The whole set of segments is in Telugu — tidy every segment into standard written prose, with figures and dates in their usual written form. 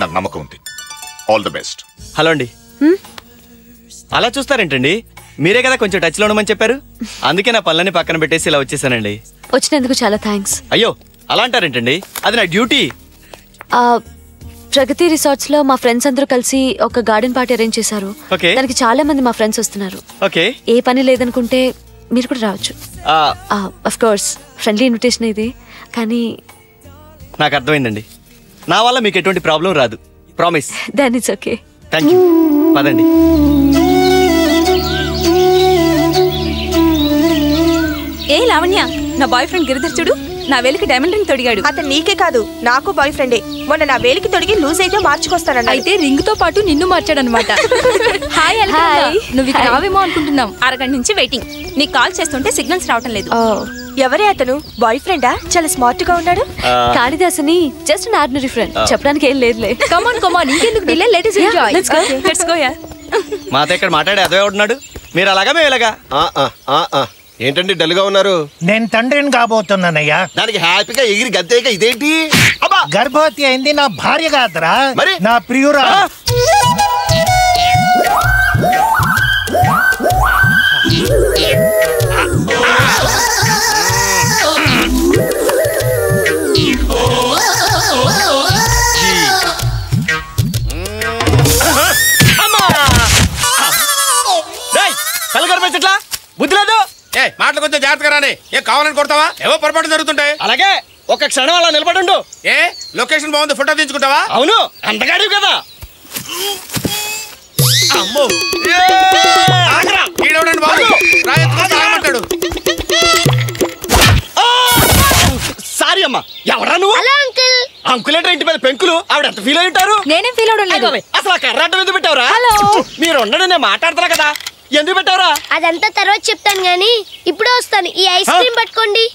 నాకు నమ్మకం ఉంది. All the best. హలో అండి. అలా చూస్తారేంటండి? మీరే కదా కొంచెం టచ్లో ఉండమని చెప్పారు. అందుకే నా పనులన్నీ పక్కన పెట్టేసి ఇలా వచ్చేసానండి. వచ్చినందుకు చాలా థ్యాంక్స్. అయ్యో అలా అంటారేంటండి? అది నా డ్యూటీ. ప్రగతి రిసార్ట్స్ లో మా ఫ్రెండ్స్ అందరూ కలిసి ఒక గార్డెన్ పార్టీ అరేంజ్ చేశారు. దానికి చాలా మంది మా ఫ్రెండ్స్ వస్తున్నారు. ఏ పని లేదనుకుంటే మీరు కూడా రావచ్చు. ఆఫ్ కోర్స్ ఫ్రెండ్లీ ఇన్విటేషన్ ఇది. కానీ నాకు అర్థమైందండి. నా వల్ల మీకు ఎటువంటి ప్రాబ్లం రాదు. Promise. Then it's okay. Thank you. పదండి. ఏ లావణ్య, నా బాయ్ ఫ్రెండ్ గిరిధర్ చూడు, నా వేలికి డైమండ్ రింగ్ తొడిగాడు. అతను నీకే కాదు నాకు బాయ్ ఫ్రెండే. మొన్న నా వేలికి తొడిగి లూజ్ అయితే మార్చుకొస్తానన్నా. అయితే రింగ్ తో పాటు నిన్ను మార్చాడనమాట. Hi hi. నువ్వు ఇక్కడ రావేమో అనుకుంటున్నాం. అరగంట నుంచి వెయిటింగ్. నీకు కాల్ చేస్తుంటే సిగ్నల్స్ రావటం లేదు. ఎవరే అతను? బాయ్ ఫ్రెండా? చాలా స్మార్ట్ గా ఉన్నాడు. కాళిదాసని జస్ట్ అన్ ఆర్డినరీ ఫ్రెండ్. చెప్పడానికి ఏం లేదులే. కమాన్ కమాన్, ఇంకెందుకు delay, let's enjoy. Let's go yeah. మాతో ఇక్కడ మాట్లాడే అదే ఉంటున్నాడు. మీరు అలాగా మేము ఇలాగా. ఏంటండి డల్ గా ఉన్నారు? నేను తండ్రిని కాబోతున్నానయ్యా. దానికి హ్యాపీగా ఎగిరి గద్దేక ఇదేంటి? గర్భవతి అయింది నా భార్య కాదురా, మరి నా ప్రియురా. కలగరపెచ్చట్లా బుద్ధి లేదు. మాటలు కొంచెం జాగ్రత్తగా రాని. ఏ కావాలని కొడతావా? ఏవో పొరపాటు జరుగుతుంటాయి. అలాగే ఒక క్షణం అలా నిలబడుండు. ఏ లొకేషన్ బాగుంది, ఫోటో తీసుకుంటావా? అవును, అంతగాడివి కదా. అమ్మో ఈడవడండి బాబు, రాయమంటాడు. సారీ అమ్మా. ఎవరా నువ్వు? అంకుల్ ఏంటో ఇంటి మీద పెంకులు. ఆవిడ ఎంత ఫీల్ అయి ఉంటారు? నేనేం ఫీల్ అవడం లేదు. అసలు ఆ కర్రాటం ఎందుకు పెట్టావురా? మీరు ఉండడు, నేను మాట్లాడతారా కదా. ఎందుకు పెట్టావురా? అదంతా తర్వాత చెప్తాను గానీ ఇప్పుడే వస్తాను. ఈ ఐస్ క్రీమ్ పట్టుకోండి.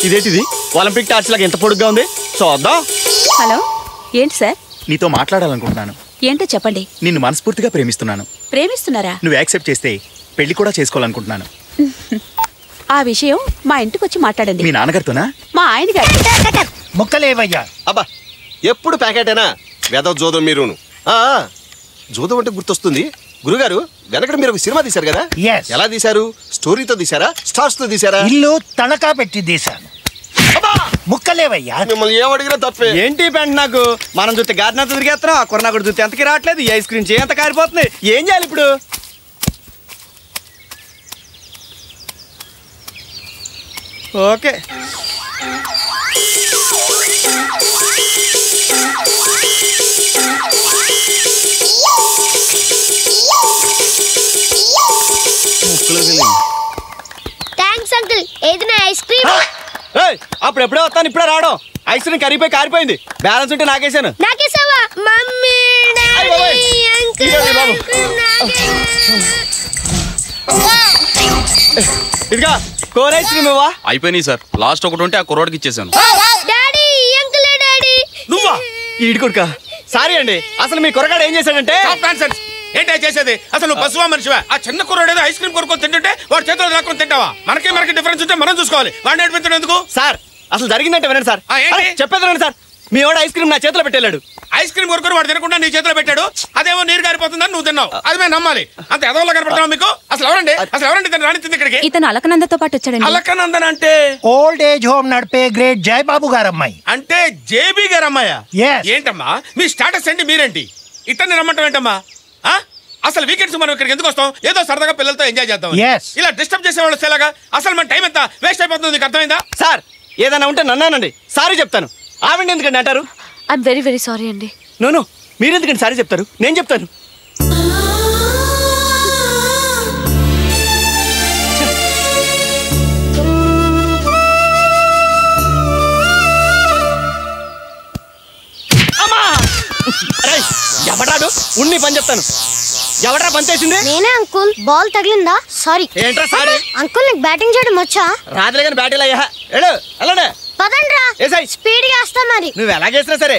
ఇదేంటిది? ఒలింపిక్ టార్చ్ లాగా ఎంత పొడుగ్గా ఉంది. చూద్దాం. హలో, ఏంటి సార్? నీతో మాట్లాడాలనుకుంటున్నాను. ఏంటో చెప్పండి. నిన్ను మనస్ఫూర్తిగా ప్రేమిస్తున్నాను. ప్రేమిస్తున్నారా? నువ్వు యాక్సెప్ట్ చేస్తే పెళ్లి కూడా చేసుకోవాలనుకుంటున్నాను. ఆ విషయం మా ఇంటికి వచ్చి మాట్లాడండి. మీ నాన్నగారితోనా? మా ఆయన గారు. ముక్కలేవయ్యా. అబ్బా ఎప్పుడు ప్యాకెటేనా? వేదవ జోదం మీరును. జోదం అంటే గుర్తొస్తుంది. గురుగారు వెనకడ మీరు ఒక సినిమా తీశారు కదా, ఎలా తీశారు? స్టోరీతో తీశారా, స్టార్స్ తో తీశారా? ఇల్లు తనఖా పెట్టి తీశాను. ముక్కలేవయ్యా. మిమ్మల్ని ఏమడిగినా తప్పే. ఏంటి పెంట నాకు? మనం చూస్తే గార్డెన్ అంతా తిరిగేస్తున్నాం. ఆ కొరనా కూడా చూస్తే ఎంతకి రావట్లేదు. ఈ ఐస్ క్రీమ్ చేయంత కారిపోతుంది. ఏం చేయాలి ఇప్పుడు? Okay thanks uncle. ఏది నా ఐస్ క్రీమ్? అప్పుడు ఎప్పుడే వస్తాను, ఇప్పుడే రావడం. ఐస్ క్రీమ్ కరిగిపోయి కారిపోయింది. బ్యాలెన్స్ ఉంటే నాకేసాను. నాకేసావా? మమ్మీ డాడీ అంకుల్ ఇదిగా కోన్ ఐస్ క్రీమ్ ఇవ్వా. అయిపోయినాయి సార్. లాస్ట్ ఒకటి ఉంటే ఆ కుర్రోడికి ఇచ్చేసాను. డాడీ అంకులే డాడీ. నువ్వా? ఈడు కొడుకా. సారీ అండి. అసలు మీ కొరగాడు ఏం చేశాడంటే, ఏంటో చేసేది? అసలు నువ్వు పశువా మనిషివా? ఆ చిన్న కుర్రోడు ఏదో ఐస్ క్రీమ్ కొనుక్కొని తింటుంటే వాడు చేతిలో రాకొని తింటావా? మనకి డిఫరెన్స్ ఉంటే మనం చూసుకోవాలి. వాడిని నడిపించడం ఎందుకు? సార్ అసలు జరిగిందంటే వినండి సార్. చెప్పేది వినండి సార్. మీ వాడు ఐస్ క్రీమ్ నా చేతిలో పెట్టాడు. ఐస్ క్రీమ్ కొనుక్కొని వాడు తినకుండా నీ చేతిలో పెట్టాడు. అదేమో నీరు గారిపోతుందని నువ్వు తిన్నావు. అది మేము నమ్మాలి. అంత ఎదవలో కనపడతావు మీకు. అసలు ఎవరండి తను రాణించింది ఇక్కడికి? ఇతను అలకనందతో పాటు వచ్చాడండి. అలకనందన్ అంటే ఓల్డ్ ఏజ్ హోమ్ నడిపే గ్రేట్ జయబాబు గారమ్మాయి. అంటే జేబీ గారమ్మాయ? ఏంటమ్మా మీ స్టాటస్ ఏంటి? మీరేంటి ఇతన్ని రమ్మంటాం ఏంటమ్మా? అసలు వీకెండ్స్ మనం ఇక్కడికి ఎందుకు వస్తాం? ఏదో సరదాగా పిల్లలతో ఎంజాయ్ చేద్దాం. ఇలా డిస్టర్బ్ చేసేవాళ్ళు వచ్చేలాగా అసలు మన టైం ఎంత వేస్ట్ అయిపోతుంది. నీకు అర్థమైందా? సార్ ఏదైనా ఉంటే నన్నానండి, సారీ చెప్తాను. ఆవిడ ఎందుకండి అంటారు? ఐఎమ్ వెరీ వెరీ సారీ అండి. నో మీరు ఎందుకండి సారీ చెప్తారు? నేను చెప్తాను. ఎవడాడు? ఉన్ని పని చెప్తాను. ఎవడా పని చేసింది? నేనే అంకుల్. బాల్ తగిలిందా? సారీ. ఏంట్రా సారీ? అంకుల్ నీకు బ్యాటింగ్ చేయడం వచ్చా? రాదులే కానీ బ్యాటింగ్ అయ్యా. వెళ్ళండి. పదండ్రా. స్పీడ్ గా వస్తా మరి. నువ్వు ఎలాగేసినా సరే.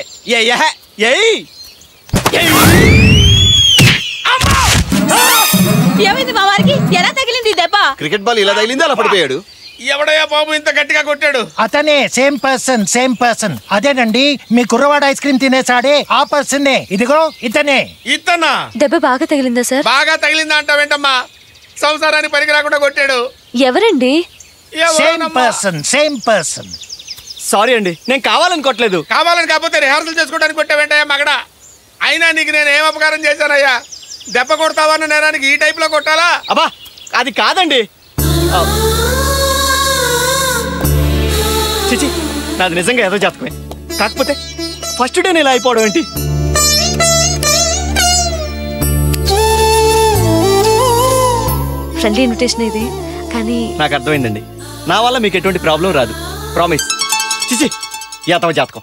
ఏమైంది మా వారికి? ఎలా తగిలింది దెబ్బ? క్రికెట్ బాల్ ఇలా తగిలింది, అలా పడిపోయాడు. ఎవడయ్యా బాబు ఇంత గట్టిగా కొట్టాడు? అతనే, సేమ్ పర్సన్. అదేనండి మీ కుర్రవాడ ఐస్ క్రీమ్ తినేసాడే ఆ పర్సనే. ఇదిగో ఇతనే. ఇతనా? దెబ్బ బాగా తగిలిందా సార్? బాగా తగిలిందా అంటావేంటమ్మా? సంసారానికి పనికి రాకుండా కొట్టాడు. ఎవరండి? Same person. సారీ అండి, నేను కావాలని కొట్టలేదు. కావాలని కాకపోతే రిహార్సల్ చేసుకోవడానికి కొట్టావేంటయ్యా మగడా? అయినా నీకు నేను ఏం అపకారం చేశానయ్యా? దెబ్బ కొడతావన్న నేరానికి ఈ టైప్ లో కొట్టాలా? అబ్బా అది కాదండి. చిచి, నాది నిజంగా ఏదో జాతకమే. కాకపోతే ఫస్ట్ డే నేను అయిపోవడం ఏంటి? ఫ్రెండ్లీ ఇన్విటేషన్ ఇది, కానీ నాకు అర్థమైందండి. నా వల్ల మీకు ఎటువంటి ప్రాబ్లం రాదు, ప్రామిస్. చిచి, యాతవ జాతకం.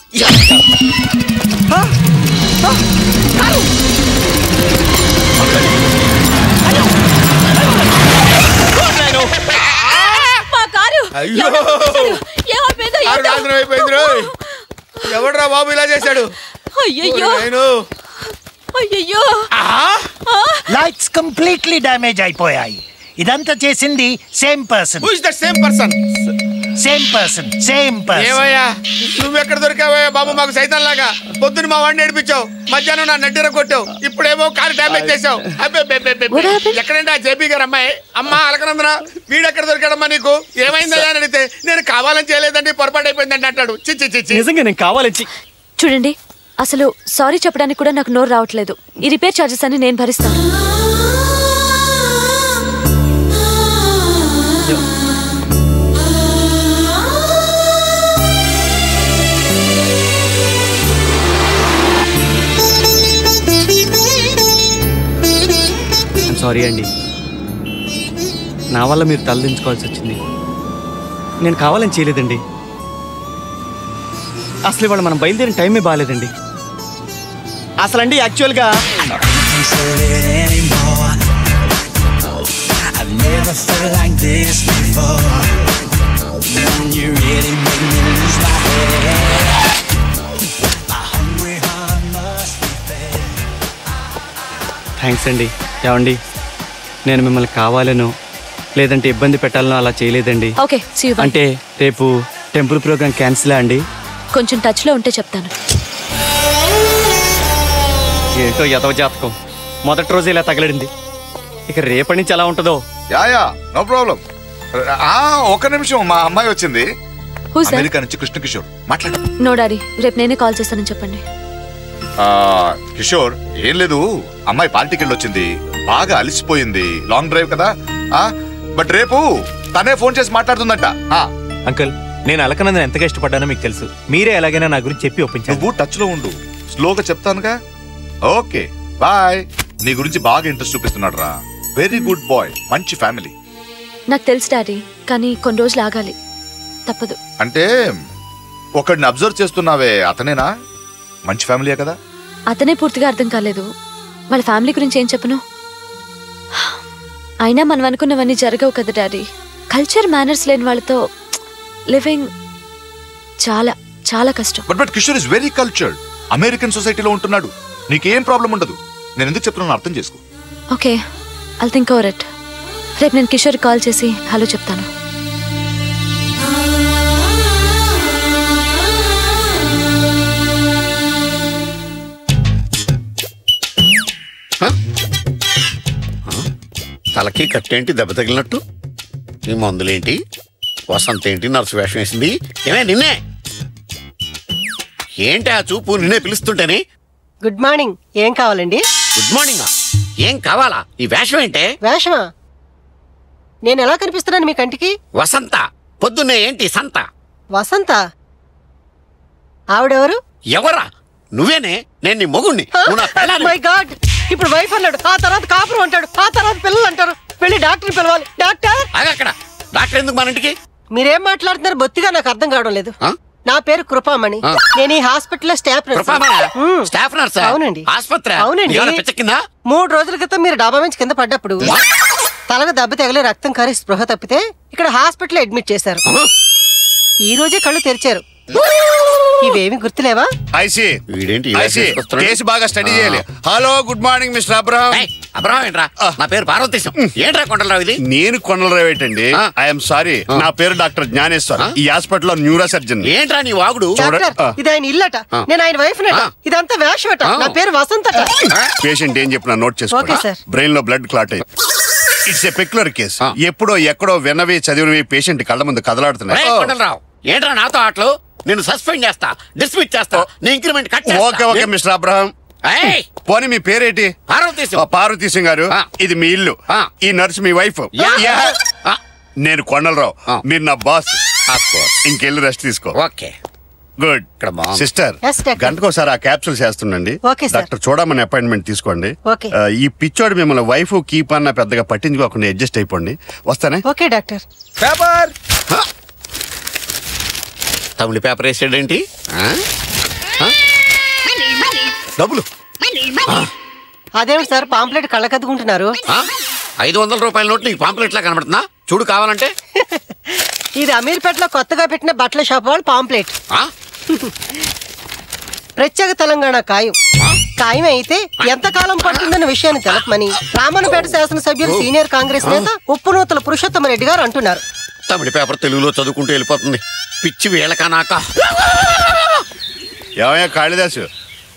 ఎవడ్రా బాబు ఇలా చేశాడు? లైట్స్ కంప్లీట్లీ డ్యామేజ్ అయిపోయాయి. ఇదంతా చేసింది సేమ్ పర్సన్. ఏమయ్యా నువ్వెక్కడ దొరికావయ్యా బాబు మాకు సైతం లాగా? పొద్దున్న మా వాడిని ఏడిపించావు, మధ్యాహ్నం నా నడ్డిర కొట్టావు, ఇప్పుడేమో కారు డ్యామేజ్ చేసావు. ఎక్కడంటే ఆ జేపీ గారు అమ్మాయి అమ్మా అలకనందన వీడెక్కడ దొరికాడమ్మా నీకు? ఏమైందయ్యా అని అడిగితే నేను కావాలని చేయలేదండి, పొరపాటు అయిపోయిందండి అంటాడు. నిజంగా నేను కావాలని. చూడండి, అసలు సారీ చెప్పడానికి కూడా నాకు నోరు రావట్లేదు. ఈ రిపేర్ ఛార్జెస్ అన్ని నేను భరిస్తాను. సారీ అండి, నా వల్ల మీరు తలదించుకోవాల్సి వచ్చింది. నేను కావాలని చేయలేదండి. అసలు ఇవాళ మనం బయలుదేరిన టైమే బాగాలేదండి. అసలండి యాక్చువల్గా థ్యాంక్స్ అండి. ఏమండి, నేను మిమ్మల్ని కావాలనో లేదంటే ఇబ్బంది పెట్టాలనో అలా చేయలేదండి. ఓకే, అంటే రేపు టెంపుల్ ప్రోగ్రామ్ క్యాన్సిల్ అండి? కొంచెం టచ్లో ఉంటే చెప్తాను. ఏంటో యదవ జాతకం, మొదటి రోజు ఇలా తగలడింది, ఇక రేపటి నుంచి ఎలా ఉంటుందో. Yeah no problem. ఒక్క నిమిషం, మా అమ్మాయి వచ్చింది అమెరికా నుంచి, కృష్ణ కిషోర్. మాట్లాడు. నో డాడీ, రేపు నేనే కాల్ చేస్తానని చెప్పండి. కిషోర్, ఏం లేదు, అమ్మాయి పార్టీకి వెళ్ళొచ్చింది, బాగా అలిసిపోయింది, లాంగ్ డ్రైవ్ కదా. బట్ రేపు తనే ఫోన్ చేసి మాట్లాడుతుందట. అంకుల్, నేను అలకనందని ఎంతగా ఇష్టపడ్డానో మీకు తెలుసు. మీరే ఎలాగైనా నా గురించి చెప్పి ఒప్పించారు. నువ్వు టచ్ లో ఉండు, స్లోగా చెప్తానుగా. Okay bye. నీ గురించి బాగా ఇంట్రెస్ట్ చూపిస్తున్నాడు రా. వెరీ గుడ్ బాయ్, మంచి ఫ్యామిలీ. నాకు తెలుసు డాడీ, కానీ కొన్ని రోజులు ఆగాలి, తప్పదు. అంటే ఒకడిని అబ్జర్వ్ చేస్తున్నావే, అతనేనా? మంచి ఫ్యామిలీయే కదా? అతనే పూర్తిగా అర్థం కాలేదు. వాళ్ళ ఫ్యామిలీ గురించి ఏం చెప్పను. అయినా మనం అనుకున్నవన్నీ జరగవు కదా డాడీ. కల్చర్ మేనర్స్ లేని వాళ్ళతో లివింగ్ చాలా చాలా కష్టం. But Kishore is very cultured. American సొసైటీలో ఉంటున్నాడు, నీకేం ప్రాబ్లం ఉండదు. నేను ఎందుకు చెప్తున్నాను అర్థం చేసుకో. Okay, I'll think over it. రేపు నేను కిషోర్ కాల్ చేసి హలో చెప్తాను. తలకి కట్టేంటి దెబ్బ తగిలినట్టు? ఈ మందులేంటి? వసంత ఏంటి నర్సు వేషం వేసింది? ఏమే నిన్నే? ఏంటి ఆ చూపు? నిన్నే పిలుస్తుంటేనే. Good morning. ఏం కావాలండి? Good morning. ఏం కావాలా? ఈ వేషం ఏంటే? వేషమా? నేను ఎలా కనిపిస్తున్నాను మీ కంటికి? వసంత. పొద్దున్నే ఏంటి సంత? వసంత? ఆవిడెవరు? ఎవరా? నువ్వేనే. నేను నీ మొగుణ్ణి. మై గాడ్, ఇప్పుడు వైఫ్ అన్నాడు, ఆ తర్వాత కాపురం అంటాడు, ఆ తర్వాత పిల్లలు అంటారు. వెళ్ళి డాక్టర్ పిలవాలి. డాక్టర్ అక్కడ డాక్టర్ ఎందుకు మన ఇంటికి? మీరేం మాట్లాడుతున్నారు బొత్తిగా నాకు అర్థం కావడం లేదు. నా పేరు కృపామణి. నేను ఈ హాస్పిటల్ స్టాఫ్ నర్స్. అవునండి. అవునండి. 3 రోజుల క్రితం మీరు డాబా నుంచి కింద పడ్డప్పుడు తలకు దెబ్బ తగిలి రక్తం కారి స్పృహ తప్పితే ఇక్కడ హాస్పిటల్ అడ్మిట్ చేశారు. ఈ రోజే కళ్ళు తెరిచారు. ఇవేమి గుర్తులేవా? కేసు బాగా స్టడీ చేయాలి. Hello, good morning mister Abraham. Abraham ఏంట్రా నా పేరు పార్వతీశం. ఏంట్రా కొండలరావు ఇది? నేను కొండలరావు ఏంటండి? ఐఎమ్ సారీ, నా పేరు డాక్టర్ జ్ఞానేశ్వర్. ఈ హాస్పిటల్ లో న్యూరో సర్జన్. ఏంట్రా నీ వాగుడు? ఇది ఆయన ఇల్లట, నేను ఆయన వైఫ్ నట, ఇదంతా వేషమట. నా పేరు వసంతట. పేషెంట్ ఏం చెప్పినా నోట్ చేసుకో. బ్రెయిన్ లో బ్లడ్ క్లాట్ అయ్యి. It's a peculiar case. ఎప్పుడో ఎక్కడో విన్నవి చదివినవి పేషెంట్ కళ్ళ ముందు కదలాడుతున్నాయి. కొండలరావు ఏంట్రా నాతో ఆటలు? నేను సస్పెండ్ చేస్తా, డిస్మిస్ చేస్తా, నీ ఇంక్రిమెంట్ కట్ చేస్తా. Okay okay mister Abraham. పోనీ మీ పేరేంటి? పార్వతీశం. పార్వతీశం గారు, ఇది మీ ఇల్లు, ఈ నర్సు మీ వైఫ్. నేను కొండలరావు, మీరు నా బాస్. ఇంకెళ్ళి రెస్ట్ తీసుకో. Okay good. సిస్టర్, గంటకోసారి ఆ క్యాప్సూల్స్ వేస్తుండండి. డాక్టర్ చూడమని అపాయింట్మెంట్ తీసుకోండి. ఈ పిచ్చోడు మిమ్మల్ని వైఫ్ కీప్ అన్న పెద్దగా పట్టించుకోకుండా అడ్జస్ట్ అయిపోండి. వస్తానే. Okay doctor. పేపర్ తమిళ పేపర్ వేసాడేంటి? డబ్బులు. అదేమిటి సార్ పాంప్లెట్ కళ్ళకద్దుకుంటున్నారు? 500 రూపాయల నోట్ నీకు పాంప్లెట్ లా కనబడుతున్నా? చూడు కావాలంటే. ఇది అమీర్పేటలో కొత్తగా పెట్టిన బట్టల షాప్ వాళ్ళు పాంప్లెట్. ప్రత్యేక తెలంగాణ ఖాయం. ఖాయం అయితే ఎంతకాలం పడుతుందన్న విషయాన్ని తెలపమని రామన్నపేట శాసనసభ్యులు సీనియర్ కాంగ్రెస్ నేత ఉప్పునూతల పురుషోత్తమ రెడ్డి గారు అంటున్నారు. తమిళ పేపర్ తెలుగులో చదువుకుంటూ వెళ్ళిపోతుంది. పిచ్చి వేళకానాక. ఏమయ్యా కాళిదాసు,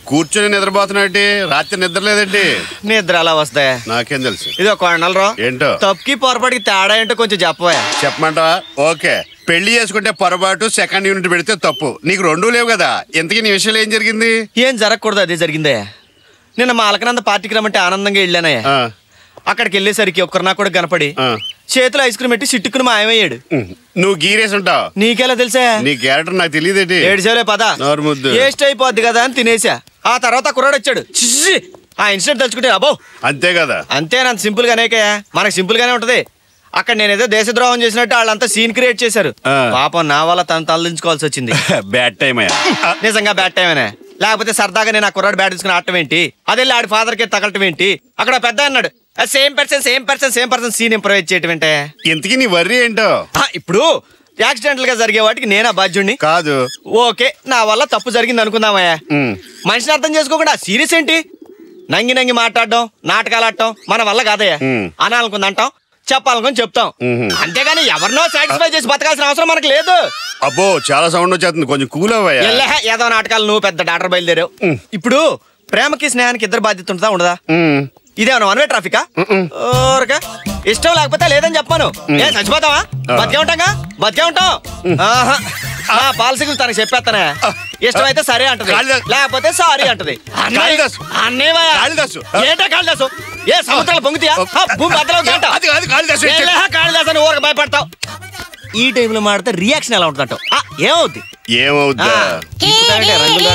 కూర్చొని నిద్రపోతున్నట్టు రాత్రి నిద్ర లేదండి? నిద్ర అలా వస్తాయా? నాకేం తెలుసు. ఇది ఒక కొండలరావు. ఏంటో తప్పుకి పొరపాటుకి తేడా ఏంటో కొంచెం చెప్పవా? చెప్పమంటావా? ఓకే. పెళ్లి చేసుకుంటే పొరపాటు, సెకండ్ యూనిట్ పెడితే తప్పు. నీకు రెండూ లేవు కదా. ఇంతకీ నీ విషయంలో ఏం జరిగింది? ఏం జరగకూడదు అదే జరిగిందే. నిన్న మా అలకనంద పార్టీకి రమ్మంటే ఆనందంగా వెళ్ళానయ్యా. అక్కడికి వెళ్ళేసరికి ఒక్కరు నా కూడా కనపడి చేతిలో ఐస్ క్రీమ్ పెట్టి సిట్టుకుని మాయమయ్యాడు. నువ్వు గీరేసి ఉంటావు. నీకెలా తెలుసా? నీ క్యారెక్టర్ నాకు తెలియదేంటి? ఏడ్చేలే పద, వేస్ట్ అయిపోద్ది కదా అని తినేసా. ఆ తర్వాత కుర్రాడు వచ్చాడు. ఆ ఇన్సిడెంట్ తలుచుకుంటే అబ్బో అంతే కదా. అంతేనంత సింపుల్ గానే, మనకు సింపుల్ గానే ఉంటది. అక్కడ నేనేదో దేశద్రోహం చేసినట్టు వాళ్ళంతా సీన్ క్రియేట్ చేశారు. పాపం నా వల్ల తను తలదించుకోవాల్సి వచ్చింది. బ్యాడ్ టైం అయ్యా. నిజంగా బ్యాడ్ టైం అనే. లేకపోతే సరదాగా నేను ఆ కుర్రాడు బ్యాట్ తీసుకుని ఆడటం ఏంటి, అదే ఆడి ఫాదర్ కి తగలటం ఏంటి. అక్కడ పెద్ద అన్నాడు సేమ్ పర్సన్ సీన్ ఇంప్రూవైజ్ చేయటం ఏంటే. ఇంతకీ నీ వర్రీ ఏంటో? ఇప్పుడు యాక్సిడెంటల్ గా జరిగే వాటికి నేనా బాధ్యుడిని కాదు. ఓకే, నా వల్ల తప్పు జరిగింది అనుకుందామయ్యా. మనిషిని అర్థం చేసుకోకుండా సీరియస్ ఏంటి? నంగి మాట్లాడడం, నాటకాలు ఆడటం మన వల్ల కాదయ్యా. అనాలనుకుందంటాం, చెప్పాలనుకుని చెప్తాం. అంతేగాని ఎవరినో సాటిస్ఫై చేసి బతకాల్సిన అవసరం మనకు లేదు. అబ్బో చాలా సౌండ్ వచ్చేస్తుంది, కొంచెం కూల్ అవ్వయ్యా. ఏదో నాటకాలు నువ్వు పెద్ద డాక్టర్ బయలుదేరావు. ఇప్పుడు ప్రేమకి స్నేహానికి ఇద్దరు బాధ్యత ఉంటుందా ఉండదా? ఇదేమన్నా వన్ వే ట్రాఫికా? ఇష్టం లేకపోతే లేదని చెప్పాను. ఏ చచ్చిపోతావా? బతికే ఉంటాం. పాలసీలు తనకి చెప్పేస్తానే. ఇష్టమైతే సరే అంటది, లేకపోతే సారీ అంటది. ఏంటో కాళిదాసు, ఏ సముద్రాలు పొంగుతాయా? భూమి కాళిదాసు అని ఊరికి భయపడతావు. ఈ టైంలో మాడితే రియాక్షన్ ఎలా ఉంటుందంటావు? ఏమవుద్ది? ఏమవుద్దా? రంగులు